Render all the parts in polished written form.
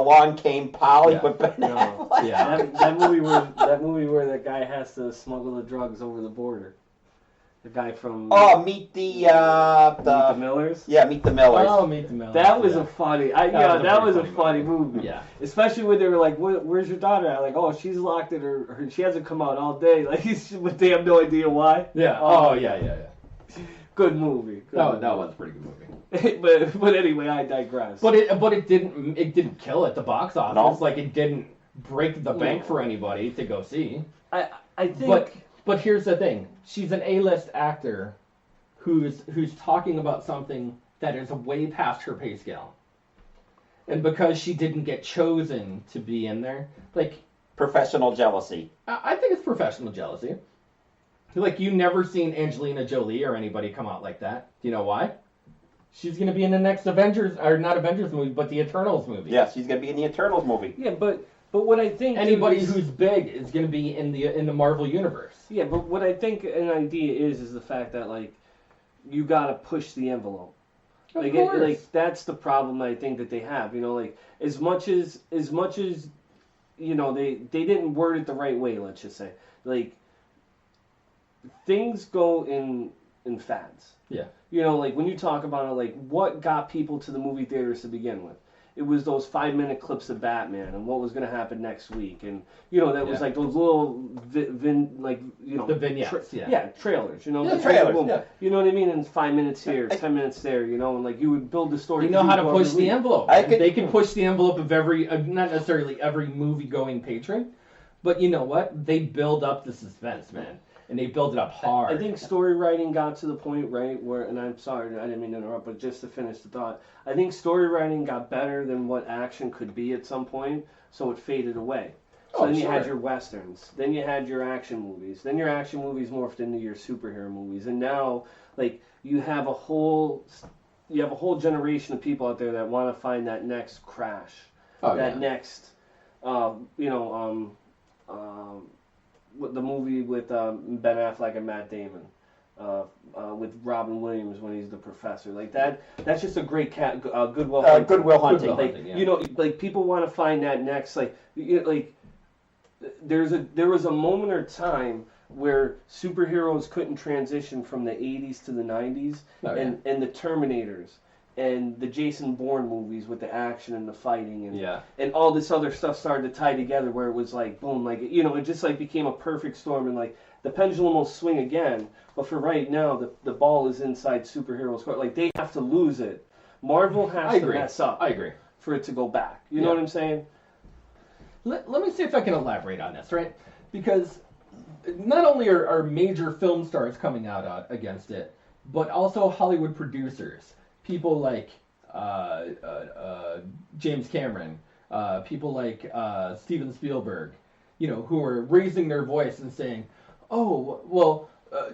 Along Came Polly Yeah. with Ben No. Affleck. Yeah. That movie where that guy has to smuggle the drugs over the border. The guy from Oh, Meet the Millers. Yeah, Meet the Millers. Oh, Meet the Millers. That was yeah. a funny. That was a a pretty funny movie. Yeah. Especially when they were like, "Where's your daughter?" at?" Like, "Oh, she's locked in her. She hasn't come out all day." Like, but they have no idea why. Yeah. Oh, yeah. Good movie. Good That movie. was a pretty good movie. but anyway, I digress. But it didn't kill at the box office. No. Like it didn't break the bank for anybody to go see. I think. But here's the thing: she's an A-list actor who's talking about something that is way past her pay scale, and because she didn't get chosen to be in there, like Professional jealousy. I think it's professional jealousy. Like you never seen Angelina Jolie or anybody come out like that. Do you know why? She's gonna be in the next Avengers, or not Avengers movie, but the Eternals movie. Yes, she's going to be in the Eternals movie. Yeah, but what I think Anybody is, who's big is going to be in the Marvel universe. yeah, but what I think an idea is the fact that like you gotta push the envelope. Of Like course. like that's the problem I think that they have. You know, like as much as you know they didn't word it the right way. Let's just say like things go in fads. Yeah. You know, like when you talk about it, like what got people to the movie theaters to begin with? It was those 5-minute clips of Batman and what was going to happen next week, and you know that was like those little the vignettes, trailers. You know, Yeah, trailers, boom. yeah. You know what I mean? And 5 minutes here, 10 minutes there. You know, and like you would build the story. You know how to push the envelope. They can push the envelope of every, not necessarily every movie-going patron, but you know what? They build up the suspense, man, and they build it up hard. I think story writing got to the point, right, where, and I'm sorry, I didn't mean to interrupt, but just to finish the thought, I think story writing got better than what action could be at some point, so it faded away. So then you had your westerns, then you had your action movies, then your action movies morphed into your superhero movies, and now, like, you have a whole generation of people out there that want to find that next Crash, next, the movie with Ben Affleck and Matt Damon, with Robin Williams when he's the professor, like that. That's just a great Good Will Hunting. Good Will Hunting. You know, like people want to find that next, like, there was a moment or time where superheroes couldn't transition from the 80s to the 90s, and the Terminators and the Jason Bourne movies with the action and the fighting and all this other stuff started to tie together where it was like boom, like, you know, it just like became a perfect storm, and like the pendulum will swing again, but for right now the ball is inside superheroes court. Like they have to lose it. Marvel has to mess up. I agree. For it to go back. You know what I'm saying? Let me see if I can elaborate on this, right? Because not only are major film stars coming out against it, but also Hollywood producers. People like James Cameron, people like Steven Spielberg, you know, who are raising their voice and saying, "Oh, well,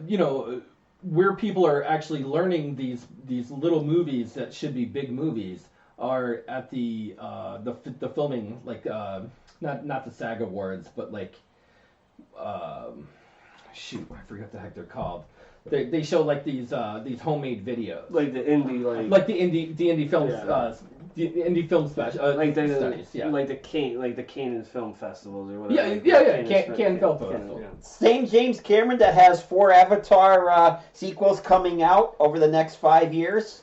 you know, where people are actually learning these little movies that should be big movies are at the filming, like not the SAG Awards, but like shoot, I forget what the heck they're called." They show like these homemade videos, like the indie the indie films, the indie film special, like the studies, like the Cannes Film Festivals or whatever. Cannes Film Festival. Same James Cameron that has 4 Avatar sequels coming out over the next 5 years.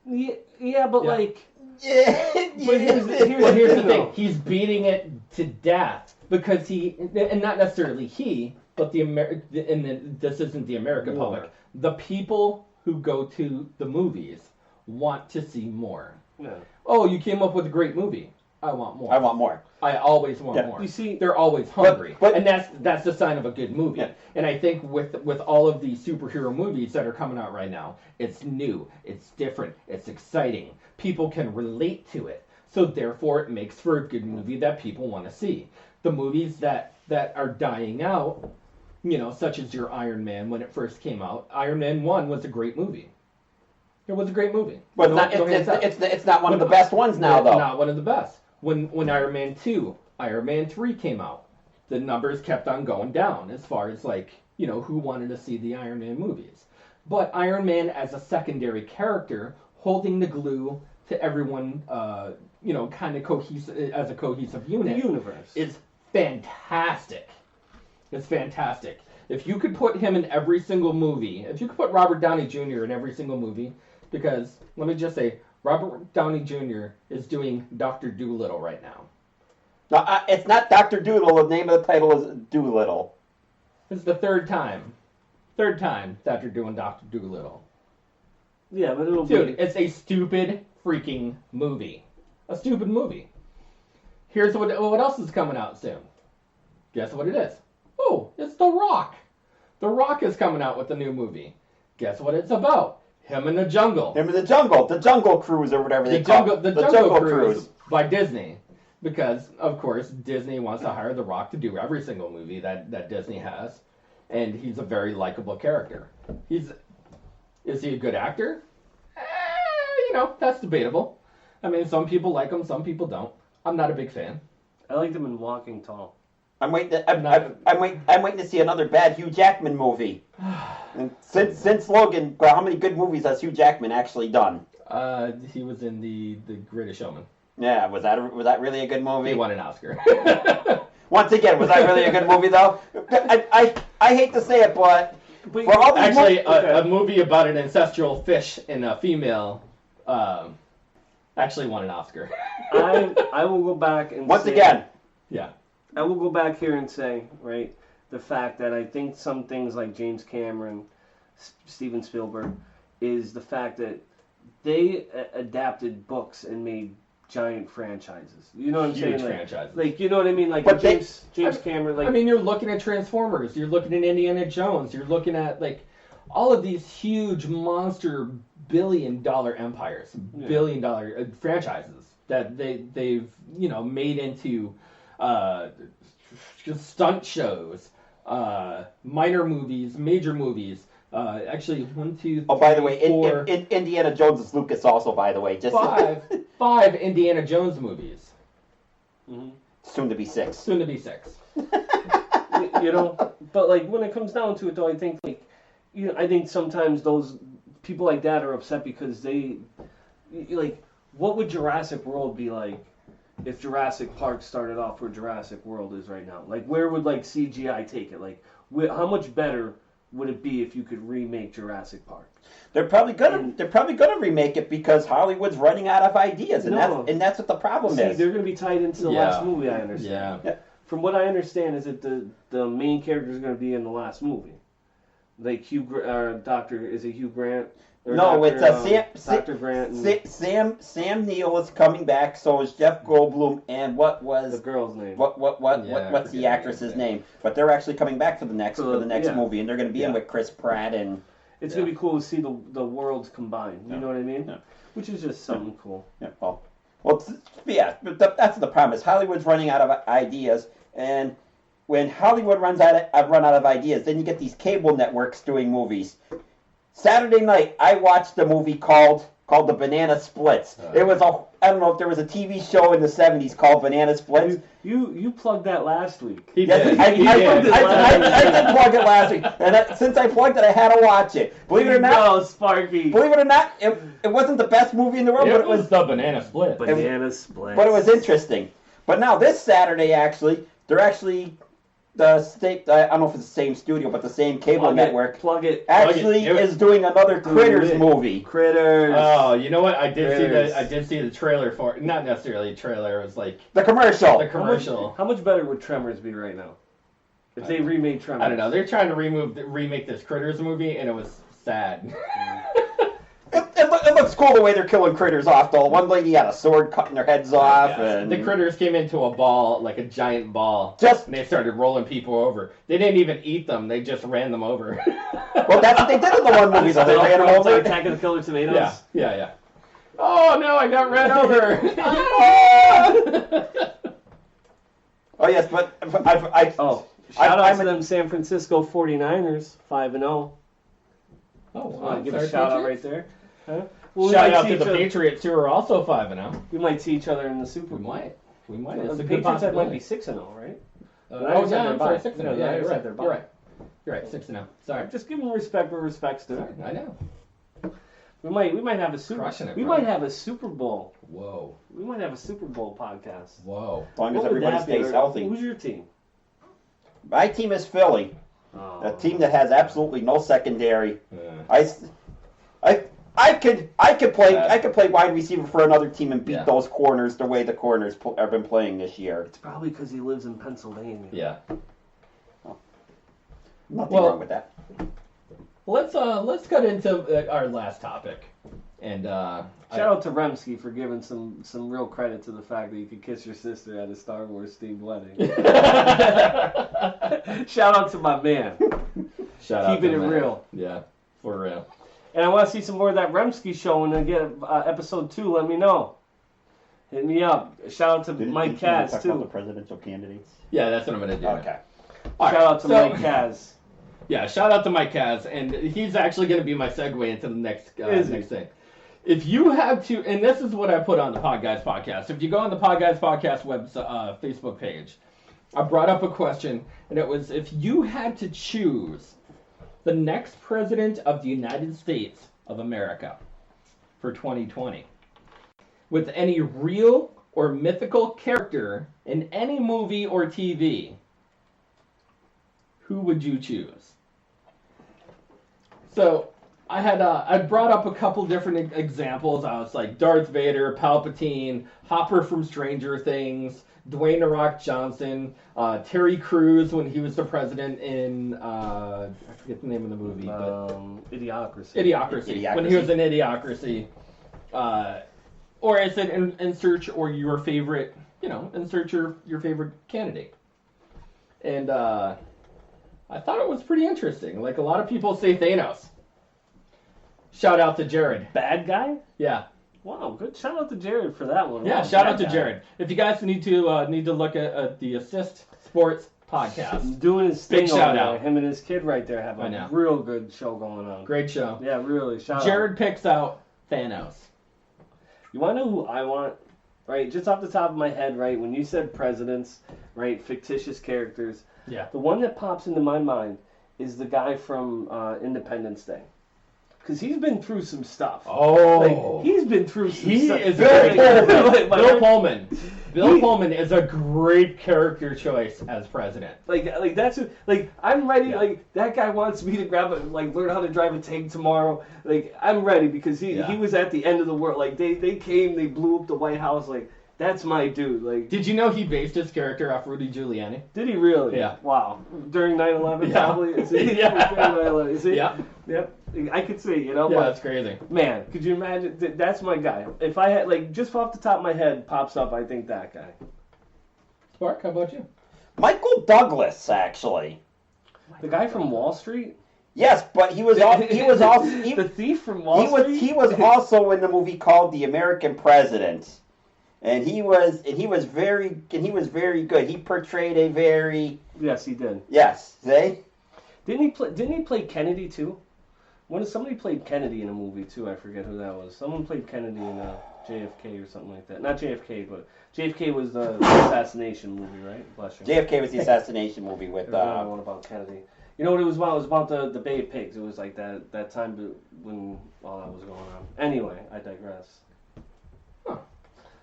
Yeah, but like. But here's the thing. He's beating it to death because and not necessarily he, but this isn't the American public. The people who go to the movies want to see more. Yeah. Oh, you came up with a great movie. I want more. I want more. I always want more. You see, they're always hungry, but and that's the sign of a good movie. Yeah. And I think with all of these superhero movies that are coming out right now, it's new, it's different, it's exciting. People can relate to it, so therefore it makes for a good movie that people want to see. The movies that are dying out, you know, such as your Iron Man when it first came out. Iron Man 1 was a great movie. It was a great movie. But it's not one of the best ones now, though. Not one of the best. When Iron Man 2, Iron Man 3 came out, the numbers kept on going down as far as, like, you know, who wanted to see the Iron Man movies. But Iron Man as a secondary character, holding the glue to everyone, kind of cohesive as a cohesive unit. The universe is fantastic. It's fantastic. If you could put him in every single movie, if you could put Robert Downey Jr. in every single movie, because let me just say, Robert Downey Jr. is doing Dr. Dolittle right now. No, it's not Dr. Doodle. The name of the title is Doolittle. It's the third time that you're doing Dr. Dolittle. Yeah, but it'll Dude, it's a stupid freaking movie. A stupid movie. Here's what else is coming out soon. Guess what it is? Oh, it's The Rock. The Rock is coming out with a new movie. Guess what it's about? Him in the jungle. Him in the jungle. The Jungle Cruise or whatever they call it. The Jungle Cruise by Disney. Because, of course, Disney wants to hire The Rock to do every single movie that Disney has. And he's a very likable character. Is he a good actor? That's debatable. I mean, some people like him, some people don't. I'm not a big fan. I liked him in Walking Tall. I'm waiting to see another bad Hugh Jackman movie. And since Logan, well, how many good movies has Hugh Jackman actually done? He was in the Greatest Showman. Yeah, was that really a good movie? He won an Oscar. Once again, was that really a good movie though? I hate to say it, but for all these a movie about an ancestral fish and a female actually won an Oscar. I will go back and once again. Yeah. I will go back here and say, right, the fact that I think some things like James Cameron, Steven Spielberg, is the fact that they adapted books and made giant franchises. You know what I'm saying? Huge franchises. Like, you know what I mean? Like James Cameron. Like, I mean, you're looking at Transformers. You're looking at Indiana Jones. You're looking at all of these huge monster billion-dollar empires, billion-dollar franchises that they've made into stunt shows, minor movies, major movies. Actually, 1, 2, 3, oh, by the way, 4, Indiana Jones is Lucas also, by the way. Just five Indiana Jones movies. Mm-hmm. Soon to be 6. Soon to be 6. But when it comes down to it, though, I think I think sometimes those people like that are upset because they what would Jurassic World be like if Jurassic Park started off where Jurassic World is right now? Where would CGI take it? How much better would it be if you could remake Jurassic Park? They're probably gonna remake it because Hollywood's running out of ideas, and that's what the problem is. They're gonna be tied into the last movie. I understand. Yeah. From what I understand, is that the main character is gonna be in the last movie. Hugh Grant? No, it's Dr. Grant. And Sam Neill is coming back. So is Jeff Goldblum, and what was the girl's name? What's the actress's name? But they're actually coming back for the next movie, and they're going to be in with Chris Pratt and. It's going to be cool to see the worlds combined. You know what I mean? Yeah. Which is just something cool. Yeah. But that's the problem. Is Hollywood's running out of ideas, and when Hollywood run out of ideas, then you get these cable networks doing movies. Saturday night, I watched a movie called The Banana Splits. It was I don't know if there was a TV show in the 70s called Banana Splits. You plugged that last week. I did plug it last week, and since I plugged it, I had to watch it. Believe it or not, Sparky. Believe it or not, it wasn't the best movie in the world, but it was the Banana Split. Banana Split. But it was interesting. But now this Saturday, they're actually. The state, I don't know if it's the same studio, but the same cable network is doing another Critters movie. Critters. Oh, you know what? I did see the trailer for it. Not necessarily a trailer. It was the commercial. The commercial. How much better would Tremors be right now? If they remade Tremors. I don't know. They're trying to remake this Critters movie, and it was sad. It looks cool the way they're killing critters off, though. One lady had a sword cutting their heads off. And the critters came into a ball, like a giant ball, and they started rolling people over. They didn't even eat them. They just ran them over. Well, that's what they did in the one movie, though. They ran them over. Attack of the Killer Tomatoes? Yeah. Oh, no, I got ran over. Oh, yes, but shout out to them San Francisco 49ers, 5-0. Oh, wow. Give a shout out right there. Huh? Well, shout out to the Patriots, who are also 5-0. We might see each other in the Super We Bowl. might. The Patriots might be 6-0, right? I'm sorry, 6-0. Yeah, you're right. 6-0. Sorry. Just give them respect where respect's due. I know. We might have a Super Bowl. Whoa. We might have a Super Bowl podcast. Whoa. As long as everybody stays healthy. Who's your team? My team is Philly. A team that has absolutely no secondary. I could play wide receiver for another team and beat those corners the way the corners have been playing this year. It's probably because he lives in Pennsylvania. Yeah. Nothing wrong with that. Let's cut into our last topic, and shout out to Remsky for giving some real credit to the fact that you could kiss your sister at a Star Wars themed wedding. Shout out to my man. Keeping it real. Yeah, for real. And I want to see some more of that Remsky show, and again, episode 2. Let me know. Hit me up. Shout out to Mike Kaz talk too. About the presidential candidates. Yeah, that's what I'm gonna do. Okay. Shout out to Mike Kaz. Yeah, shout out to Mike Kaz, and he's actually going to be my segue into the next thing. If you had to, and this is what I put on the Podguyz Podcast. If you go on the Podguyz Podcast Facebook page, I brought up a question, and it was if you had to choose the next president of the United States of America for 2020, with any real or mythical character in any movie or TV, who would you choose? So I brought up a couple different examples. I was like Darth Vader, Palpatine, Hopper from Stranger Things, Dwayne "The Rock" Johnson, Terry Crews when he was the president in I forget the name of the movie, but Idiocracy. When he was in Idiocracy, or I said insert or your favorite, insert your favorite candidate, and I thought it was pretty interesting. Like, a lot of people say Thanos. Shout out to Jared. Bad guy? Yeah. Wow, good. Shout out to Jared for that one. Yeah, shout out to Jared. If you guys need to look at the Assist Sports Podcast. He's doing his thing. Big shout out. Him and his kid right there have a real good show going on. Great show. Yeah, really. Shout out. Jared picks out Thanos. You want to know who I want? Right, just off the top of my head, right, when you said presidents, right, fictitious characters, the one that pops into my mind is the guy from Independence Day. Because he's been through some stuff. Oh. Like, he's been through some stuff. Is Bill Pullman. Bill Pullman is a great character choice as president. Like that's I'm ready. Yeah. Like, that guy wants me to learn how to drive a tank tomorrow. Like, I'm ready because he was at the end of the world. Like, they came, they blew up the White House. Like, that's my dude. Like, did you know he based his character off Rudy Giuliani? Did he really? Yeah. Wow. During 9/11, probably. Is he? Yeah. During 9/11. Is he? Yeah. Yep. I could see, Yeah, but, that's crazy. Man, could you imagine? That's my guy. If I had, just off the top of my head, pops up, I think that guy. Spark, how about you? Michael Douglas, actually. The guy from Wall Street? Yes, but he was also the thief from Wall Street. He was also in the movie called The American President, and he was very good. He portrayed a very Yes, he did. Yes, see? Didn't he play Kennedy too? Somebody played Kennedy in a movie too. I forget who that was. Someone played Kennedy in JFK or something like that. Not JFK, but JFK was the assassination movie, right? Bless you. JFK was the assassination movie with. One about Kennedy. You know what it was about? It was about the Bay of Pigs. It was like that time when all that was going on. Anyway, I digress. Huh.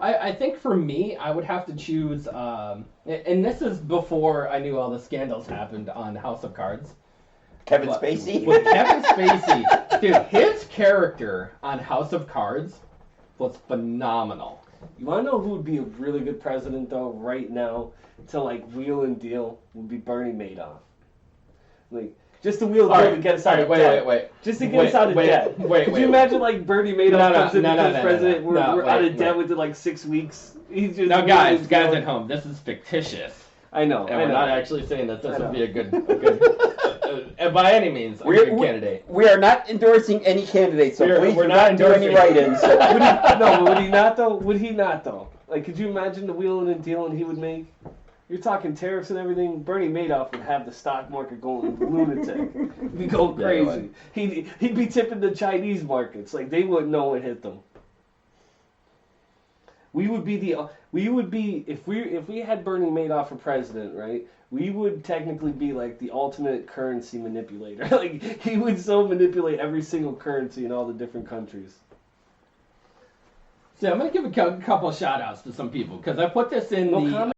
I think for me, I would have to choose, and this is before I knew all the scandals happened on House of Cards. Kevin Spacey? With Kevin Spacey, dude, his character on House of Cards was phenomenal. You want to know who would be a really good president, though, right now, to, wheel and deal, would be Bernie Madoff. Just to wheel and deal to get us out of debt. Wait. Just to get us out of debt. Could you imagine, Bernie Madoff comes in as president, we're out of debt within, 6 weeks? He's just guys at home, this is fictitious. I know. And we're not actually saying that this would be a good by any means, a good candidate. We are not endorsing any candidate, so please we're not do any write-ins. Would he not, though? Would he not, though? Could you imagine the wheeling and dealing he would make? You're talking tariffs and everything. Bernie Madoff would have the stock market going lunatic. He'd be going crazy. He'd be tipping the Chinese markets. They wouldn't know what hit them. We would be if we had Bernie Madoff for president, right? We would technically be like the ultimate currency manipulator. Like he would so manipulate every single currency in all the different countries. So I'm gonna give a couple shout outs to some people because I put this in